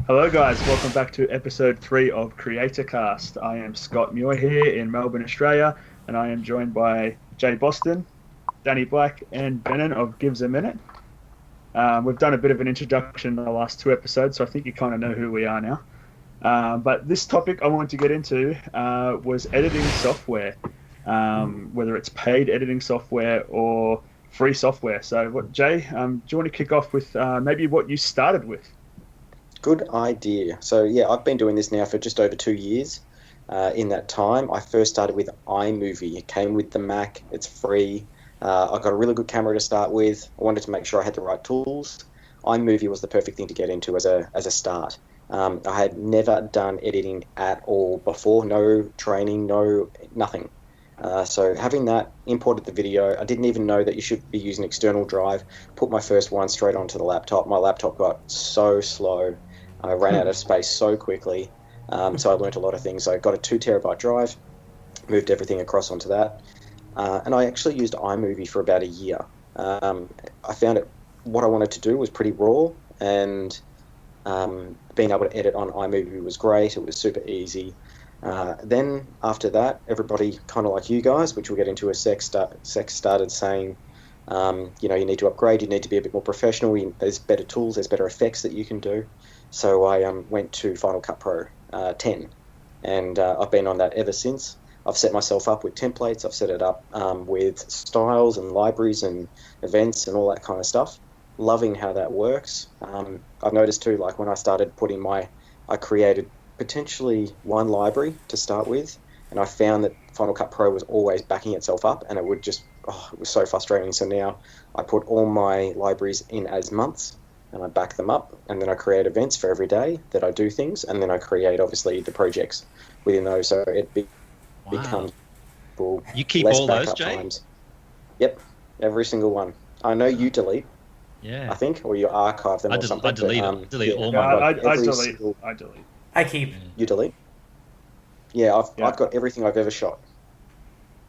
Hello guys, welcome back to episode 3 of CreatorCast. I am Scott Muir here in Melbourne, Australia, and I am joined by Jay Boston, Danny Black, and Benin of Gives a Minute. We've done a bit of an introduction in the last 2 episodes, so I think you kind of know who we are now. But this topic I wanted to get into was editing software, whether it's paid editing software or free software. So, Jay, do you want to kick off with maybe what you started with? Good idea. So yeah, I've been doing this now for just over 2 years. In that time, I first started with iMovie. It came with the Mac. It's free. I got a really good camera to start with. I wanted to make sure I had the right tools. iMovie was the perfect thing to get into as a start. I had never done editing at all before. No training, nothing. So having that, imported the video. I didn't even know that you should be using external drive. Put my first one straight onto the laptop. My laptop got so slow. I ran out of space so quickly. So I learned a lot of things. I got a 2 terabyte drive, moved everything across onto that. And I actually used iMovie for about a year. I found what I wanted to do was pretty raw, and being able to edit on iMovie was great. It was super easy. Then after that, everybody kind of like you guys, which we'll get into a sec, started saying, you need to upgrade, you need to be a bit more professional, there's better tools, there's better effects that you can do. So I went to Final Cut Pro 10, and I've been on that ever since. I've set myself up with templates, I've set it up with styles and libraries and events and all that kind of stuff. Loving how that works. I've noticed too, like when I started I created potentially one library to start with, and I found that Final Cut Pro was always backing itself up, and it was so frustrating. So now I put all my libraries in as months, and I back them up, and then I create events for every day that I do things, and then I create obviously the projects within those, so it becomes you keep less all those, backup Jay? times. Yep, every single one. I know you delete. Yeah, I think, or you archive them or something. I delete all Yeah, my. I delete. I keep. You delete? Yeah, I've got everything I've ever shot.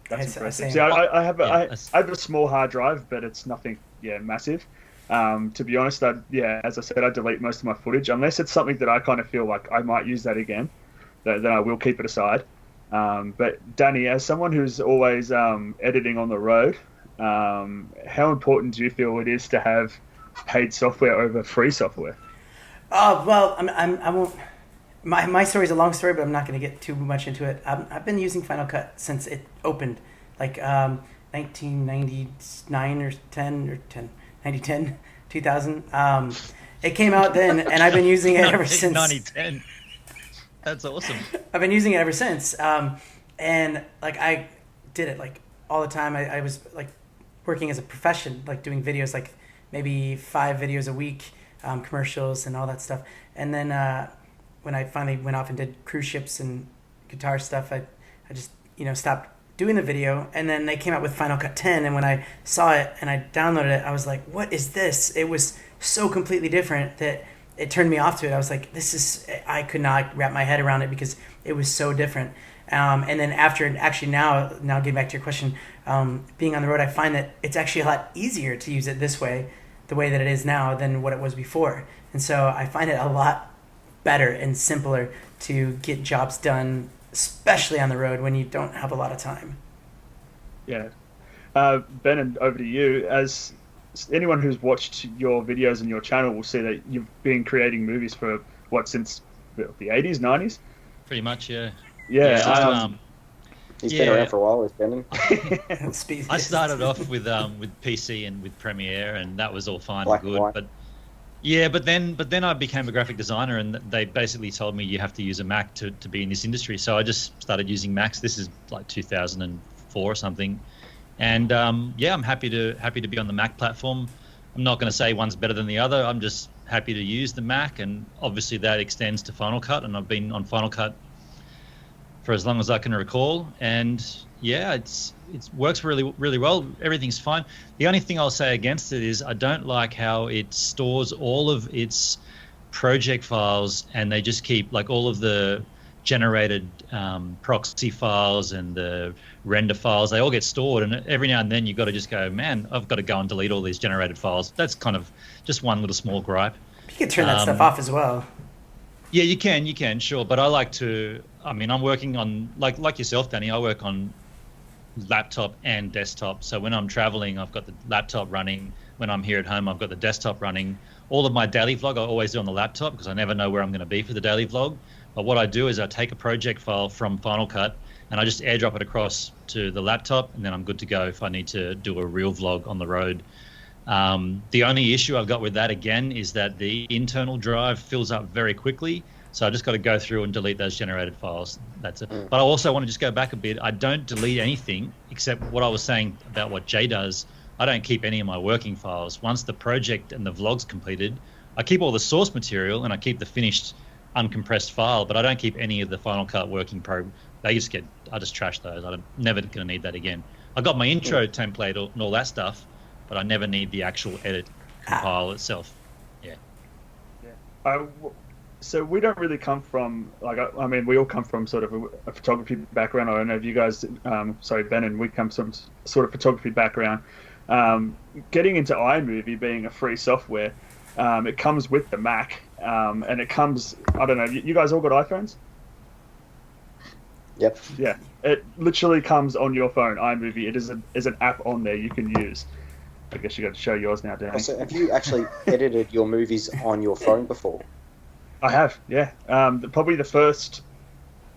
That's impressive. Same. See, I have a small hard drive, but it's nothing, massive. To be honest, as I said, I delete most of my footage unless it's something that I kind of feel like I might use that again. Then I will keep it aside. But Danny, as someone who's always editing on the road, how important do you feel it is to have paid software over free software? Well, I won't. My story is a long story, but I'm not going to get too much into it. I've been using Final Cut since it opened, like 1999 or 2000. It came out then, and I've been using it ever since. 2010. That's awesome. I've been using it ever since, and like I did it like all the time. I was like working as a profession, like doing videos, like maybe 5 videos a week, commercials and all that stuff. And then when I finally went off and did cruise ships and guitar stuff, I just stopped doing the video. And then they came out with Final Cut 10, and when I saw it and I downloaded it, I was like, what is this? It was so completely different that it turned me off to it. I was like, I could not wrap my head around it because it was so different. And then now getting back to your question, being on the road, I find that it's actually a lot easier to use it this way, the way that it is now, than what it was before. And so I find it a lot better and simpler to get jobs done, especially on the road when you don't have a lot of time. Yeah. Ben, and over to you. As anyone who's watched your videos and your channel will see that you've been creating movies for since the 80s, 90s? Pretty much, yeah. Yeah. He's been around for a while, Benin. I started off with PC and with Premiere, and that was all fine and good. But then I became a graphic designer, and they basically told me you have to use a Mac to be in this industry. So I just started using Macs. This is like 2004 or something, and I'm happy to be on the Mac platform. I'm not going to say one's better than the other. I'm just happy to use the Mac, and obviously that extends to Final Cut, and I've been on Final Cut for as long as I can recall, and it works really, really well. Everything's fine. The only thing I'll say against it is I don't like how it stores all of its project files, and they just keep like all of the generated proxy files and the render files, they all get stored, and every now and then you've got to just go, man, I've got to go and delete all these generated files. That's kind of just one little small gripe. You can turn that stuff off as well. Yeah, you can, sure. But I like to, I mean, I'm working on, like yourself, Danny, I work on laptop and desktop. So when I'm traveling, I've got the laptop running. When I'm here at home, I've got the desktop running. All of my daily vlog I always do on the laptop because I never know where I'm going to be for the daily vlog. But what I do is I take a project file from Final Cut and I just airdrop it across to the laptop, and then I'm good to go if I need to do a real vlog on the road. The only issue I've got with that, again, is that the internal drive fills up very quickly. So I just got to go through and delete those generated files. That's it. But I also want to just go back a bit. I don't delete anything except what I was saying about what Jay does. I don't keep any of my working files. Once the project and the vlog's completed, I keep all the source material and I keep the finished uncompressed file, but I don't keep any of the Final Cut working I just trash those. I'm never going to need that again. I got my intro template and all that stuff, but I never need the actual edit compile itself. Yeah. So we don't really come from, like, I mean, we all come from sort of a photography background. I don't know if you guys, Ben and we come from sort of photography background. Getting into iMovie being a free software, it comes with the Mac, and it comes, I don't know, you guys all got iPhones? Yep. Yeah, it literally comes on your phone, iMovie. It is an app on there you can use. I guess you got to show yours now, Danny. So have you actually edited your movies on your phone before? I have, yeah. Probably the first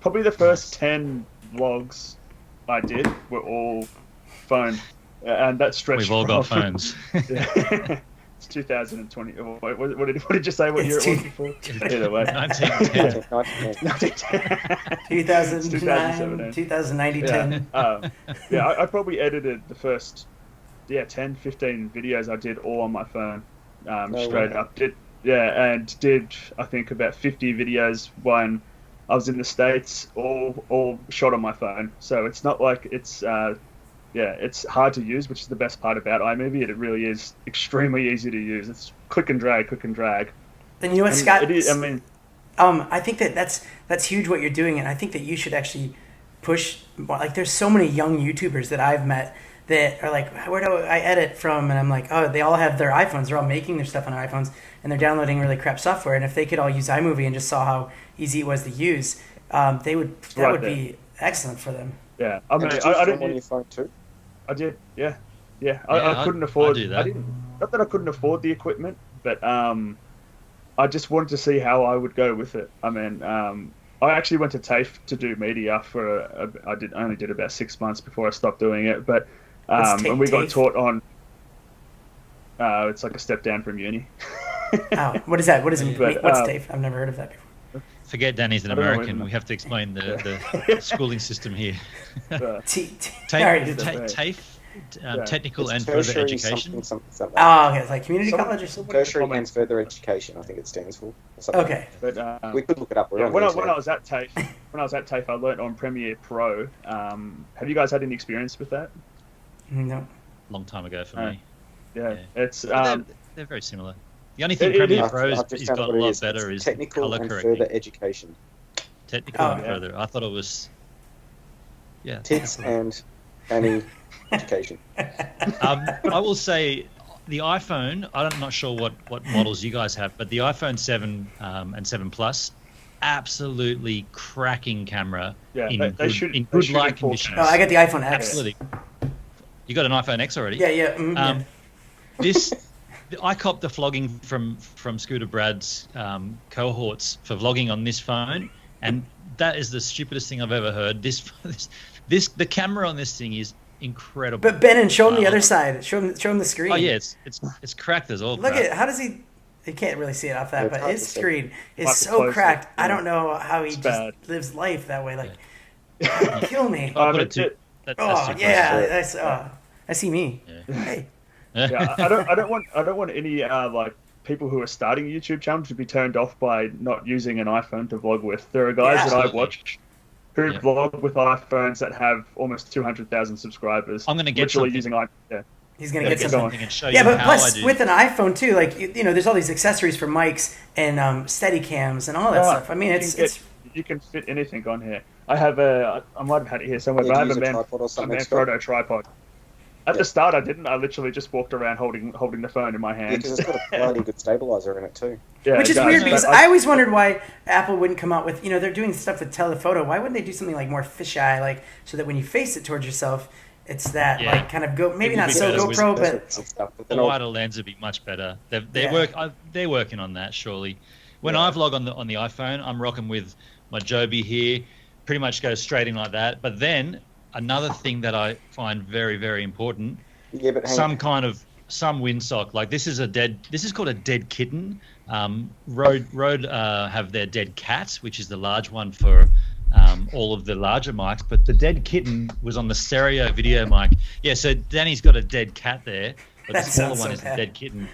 10 vlogs I did were all phone, and that stretched. We've all got phones. It's 2020. What did you say? What year it was before? Either way. 1910. 2009, 2010. Yeah, I probably edited the first 10, 15 videos I did all on my phone, straight up. Did I think about 50 videos when I was in the States, all shot on my phone. So it's not like it's it's hard to use, which is the best part about iMovie. It really is extremely easy to use. It's click and drag. Then you know what, Scott? It is, I mean, I think that's huge what you're doing, and I think that you should actually push. Like, there's so many young YouTubers that I've met that are like, where do I edit from? And I'm like, oh, they all have their iPhones. They're all making their stuff on their iPhones, and they're downloading really crap software. And if they could all use iMovie and just saw how easy it was to use, that would be excellent for them. Yeah, I mean, I didn't on your phone too. I did, yeah. I couldn't afford. I do that. Not that I couldn't afford the equipment, but I just wanted to see how I would go with it. I mean, I actually went to TAFE to do media for I only did about 6 months before I stopped doing it. But and we got taught on. It's like a step down from uni. Oh, what is that? What is it? But, what's TAFE? I've never heard of that before. Forget Danny's an American. We have to explain the schooling system here. TAFE, technical and further education. Something like that. Oh, okay. It's like community college or something? Tertiary and further education, I think it stands for. Okay. But we could look it up. when I was at TAFE, I learnt on Premiere Pro. Have you guys had any experience with that? No. Long time ago for me. Yeah, it's they're very similar. The only thing Premiere Pro has got a lot better is technical color and correcting. further education. Technical and further. I thought it was. Yeah. Tits and Annie education. I will say the iPhone. I'm not sure what models you guys have, but the iPhone 7 and 7 Plus, absolutely cracking camera in good light conditions. Oh, I got the iPhone X. Absolutely. You got an iPhone X already? Yeah. Yeah. I copped the flogging from Scooter Brad's cohorts for vlogging on this phone, and that is the stupidest thing I've ever heard. The camera on this thing is incredible. But Ben, show him the other side. Show him the screen. Oh yeah, it's cracked as all. Look at how does he? You can't really see it off that, but his screen is so cracked. I don't know how he just lives life that way. Like, kill me. I see me. Yeah. Hey. Yeah, I don't want any like people who are starting a YouTube channel to be turned off by not using an iPhone to vlog with. There are guys that I watch who vlog with iPhones that have almost 200,000 subscribers. I'm going to get literally something. using iPhone. Yeah. He's going to get something and show yeah, you but how plus I do. with an iPhone too, like you know, there's all these accessories for mics and steady cams and all that stuff. I mean, it's You can fit anything on here. I might have had it here somewhere, Yeah, but do I you have use a tripod or a something, Scott? Manfrotto tripod. At Yeah. the start, I didn't. I literally just walked around holding the phone in my Yeah, because hands. it's got a bloody good stabilizer in it too. Yeah, Which it is does. weird No, because But I always wondered why Apple wouldn't come out with, they're doing stuff with telephoto. Why wouldn't they do something like more fisheye, like so that when you face it towards yourself, it's that Yeah. like kind of maybe It would not be so better with GoPro, That's but what stuff. But The then I'll- wider lens would be much better. Yeah. They're working on that surely. When Yeah. I vlog on the iPhone, I'm rocking with my Joby here, pretty much goes straight in like that. But then another thing that I find very, very important, yeah, but hang on. some windsock. Like this is called a dead kitten. Rode have their dead cat, which is the large one for all of the larger mics, but the dead kitten was on the stereo video mic. Yeah, so Danny's got a dead cat there, but That the smaller sounds one so is the bad. dead kitten.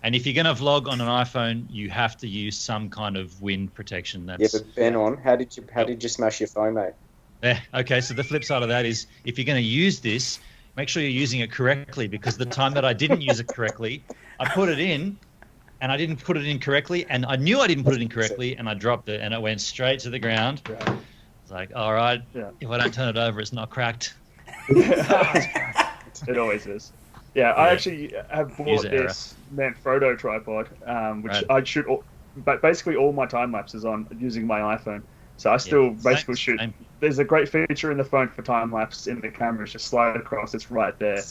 And if you're going to vlog on an iPhone, you have to use some kind of wind protection. Yeah, That's but Ben, how did you smash your phone, mate? yeah, okay. So the flip side of that is if you're going to use this, make sure you're using it correctly, because the time that I didn't use it correctly, I put it in and I didn't put it in correctly, and I knew I didn't put it in correctly, and I dropped it and it went straight to the ground. Yeah. It's like, all right, Yeah. if I don't turn it over, it's not cracked. It always is. Yeah, I actually have bought User error. this Manfrotto tripod, which Right. I shoot, but basically all my time lapses on using my iPhone. So I still basically shoot. Same. There's a great feature in the phone for time lapse in the camera. It's just slide across. It's right there.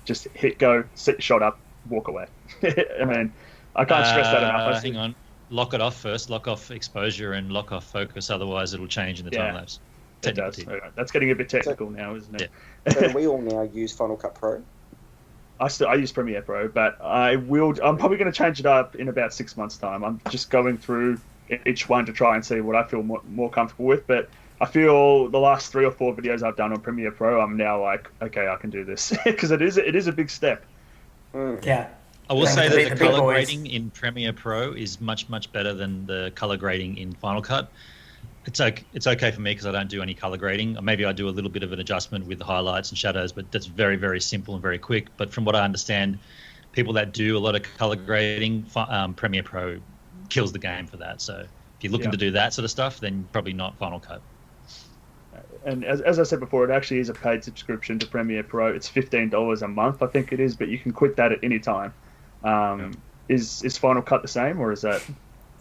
Just hit go, set shot up, walk away. I mean, I can't stress that enough. Hang on. Lock it off first. Lock off exposure and lock off focus. Otherwise, it'll change in the time lapse. It does. That's getting a bit technical now, isn't it? So we all now use Final Cut Pro. I use Premiere Pro, but I'm probably going to change it up in about 6 months' time. I'm just going through each one to try and see what I feel more comfortable with. But I feel the last 3 or 4 videos I've done on Premiere Pro, I'm now like, okay, I can do this, because it is a big step. yeah. I will say The that the big color boys. grading in Premiere Pro is much, much better than the color grading in Final Cut. It's okay for me because I don't do any color grading. Maybe I do a little bit of an adjustment with the highlights and shadows, but that's very, very simple and very quick. But from what I understand, people that do a lot of color grading, Premiere Pro kills the game for that. So if you're looking to do that sort of stuff, then probably not Final Cut. And as I said before, it actually is a paid subscription to Premiere Pro. It's $15 a month, I think it is, but you can quit that at any time. Is Final Cut the same, or is that?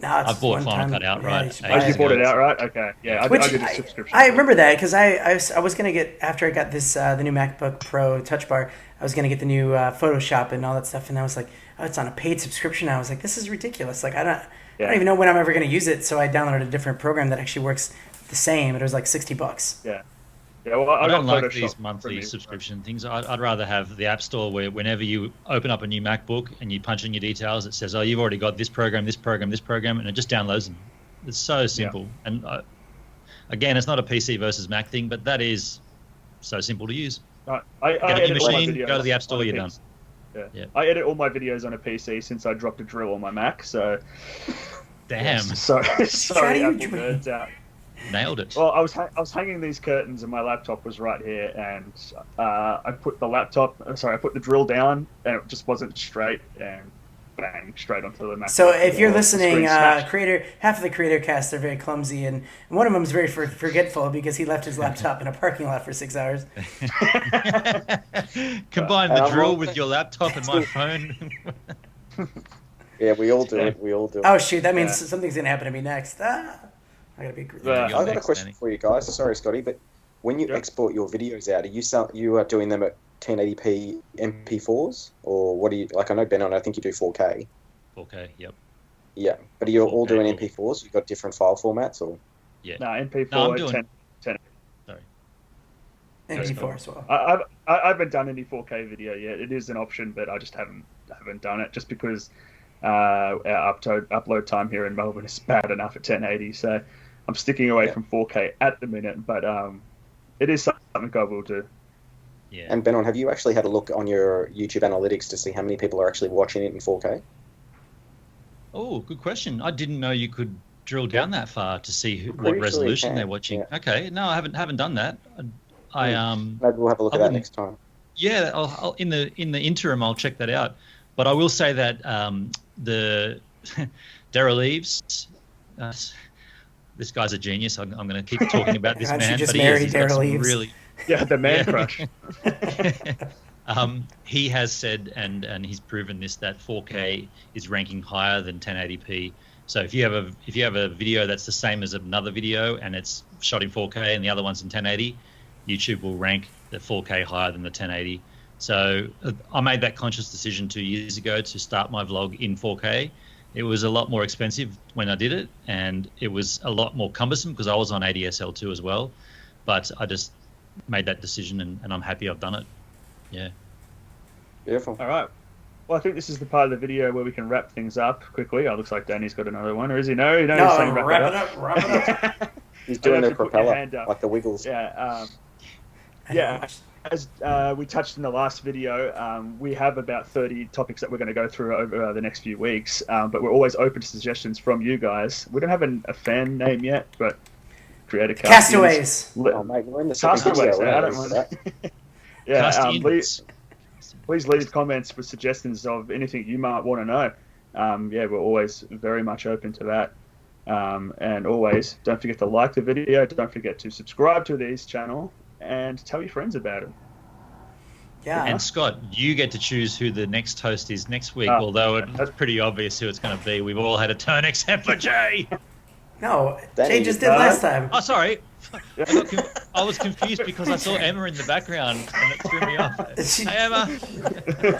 No, it's I bought one Final time. Cut outright. Yeah, you should Oh, buy Oh, you it. bought it outright? Okay. Yeah, I did a subscription. I remember that because I was gonna get, after I got this the new MacBook Pro Touch Bar, I was gonna get the new Photoshop and all that stuff, and I was like, oh, it's on a paid subscription. I was like, this is ridiculous. Like I don't even know when I'm ever gonna use it. So I downloaded a different program that actually works the same. It was like $60. Yeah. Yeah, well, I don't got like Photoshop these monthly Premiere. subscription things. I'd rather have the App Store where whenever you open up a new MacBook and you punch in your details, it says, oh, you've already got this program, this program, this program, and it just downloads them. It's so simple. Yeah. And again, it's not a PC versus Mac thing, but that is so simple to use. I Get a edit all my machine, videos go to the App Store, on a you're done. PC. Yeah. Yeah. I edit all my videos on a PC since I dropped a drill on my Mac, so... Damn. Sorry, Strategy Apple drill. nerds out. Nailed it. Well, I was hanging these curtains and my laptop was right here, and I put the drill down, and it just wasn't straight, and bang, straight onto the Mac. So if you're The listening, screen smashed. half of the creator cast are very clumsy, and one of them is very forgetful because he left his laptop in a parking lot for 6 hours. Combine the drill with your laptop and my phone. Yeah, we all do it. We all do it. Oh shoot, that means something's gonna happen to me next. I gotta be. I've got a next, question Danny. for you guys. Sorry, Scotty, but when you export your videos out, you are doing them at 1080p MP4s, or what do you like? I know Ben, I think you do 4K. 4K, yep. Yeah, but are you all 4K, doing cool. MP4s? You've got different file formats, or Yeah. No, MP4 No, I'm doing- 10. Sorry. MP4 as well. I haven't done any 4K video yet. It is an option, but I just haven't done it just because our upload time here in Melbourne is bad enough at 1080. So I'm sticking away from 4K at the minute, but it is something I will do. Yeah. And Ben, have you actually had a look on your YouTube analytics to see how many people are actually watching it in 4K? Oh, good question. I didn't know you could drill down that far to see Pretty what sure you resolution can, they're watching. yeah. Okay, no, I haven't done that. I Maybe we'll have a look at that next time. Yeah, I'll in the interim I'll check that out. But I will say that the Daryl Eves, this guy's a genius. I'm going to keep talking about this God, she man. just But married he's got some Daryl Eves. really, Yeah, the man crush. he has said, and he's proven this, that 4K is ranking higher than 1080p. So if you have a video that's the same as another video and it's shot in 4K and the other one's in 1080, YouTube will rank the 4K higher than the 1080. So I made that conscious decision 2 years ago to start my vlog in 4K. It was a lot more expensive when I did it, and it was a lot more cumbersome because I was on ADSL2 as well. But I just made that decision, and I'm happy I've done it. Yeah. Beautiful. All right. Well, I think this is the part of the video where we can wrap things up quickly. Oh, looks like Danny's got another one, or is he? No, he's saying wrap it up. He's doing the propeller, like the Wiggles. Yeah. As we touched in the last video, we have about 30 topics that we're going to go through over the next few weeks, but we're always open to suggestions from you guys. We don't have a fan name yet, but Creator Castaways. Oh, mate, we're in the second Castaways. video. I don't mind that. Yeah, please leave comments with suggestions of anything you might want to know. We're always very much open to that. And always, don't forget to like the video. Don't forget to subscribe to this channel and tell your friends about it. Yeah. And Scott, you get to choose who the next host is next week, although it's pretty obvious who it's going to be. We've all had a turn except for Jay. No, Jay just did last time. Oh, sorry. I was confused because I saw Emma in the background and it threw me off. Hey, Emma.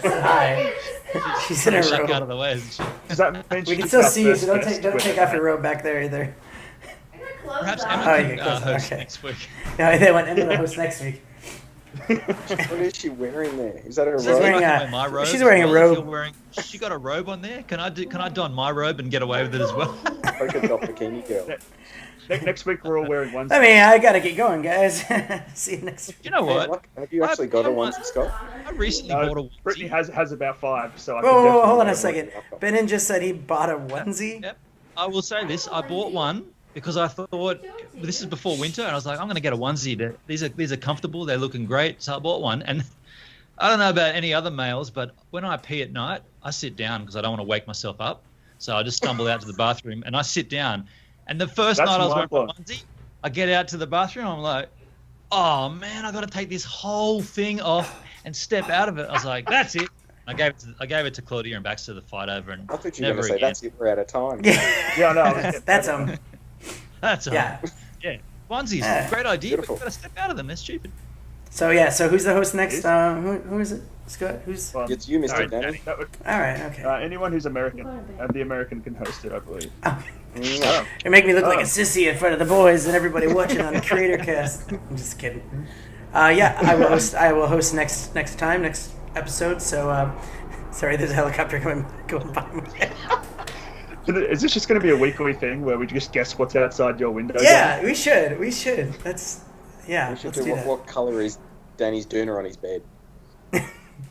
Hi. She's in her robe. Out of the way, isn't she? Does that mean We can still see you, so don't take off your robe back there either. Perhaps Emma can host next week. No, they want Emma to host next week. What is she wearing there? Is that a robe? She's wearing a robe. She got a robe on there. Can I don my robe and get away with it as well? Polka dot bikini girl. Next week we're all wearing ones. I mean, I gotta get going, guys. See you next week. You know what? Have you actually got a onesie, Scott? I recently bought a onesie. Brittany has about 5, so I Whoa, hold on a second. Benin just said he bought a onesie. Yep. I will say this: I bought one because I thought this is before winter, and I was like, I'm going to get a onesie. These are comfortable. They're looking great, so I bought one. And I don't know about any other males, but when I pee at night, I sit down because I don't want to wake myself up. So I just stumble out to the bathroom and I sit down. And the first night I was wearing my onesie, I get out to the bathroom. I'm like, oh man, I got to take this whole thing off and step out of it. I was like, that's it. I gave it to Claudia and Baxter to fight over, and I thought you were going to say that's it. We're out of time. Yeah, no, that's yeah. Onesies, great idea. Beautiful. But you got to step out of them. They're stupid. So yeah, so who's the host next? Who is it? Scott? Who's? It's you, Mr. Danny. All right, okay. Anyone who's American, the American can host it, I believe. Okay. You make me look like a sissy in front of the boys and everybody watching on the Creator Cast. I'm just kidding. I will host next episode. So, sorry, there's a helicopter going by my head. Is this just going to be a weekly thing where we just guess what's outside your window? Yeah, we should. Let's do that. What color is Danny's doona on his bed?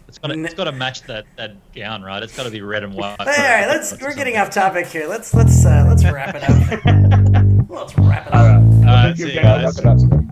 It's got to match that gown, right? It's got to be red and white. All right, we're getting off topic here. Let's wrap it up. Let's wrap it up. All right, see you guys. Wrap it up.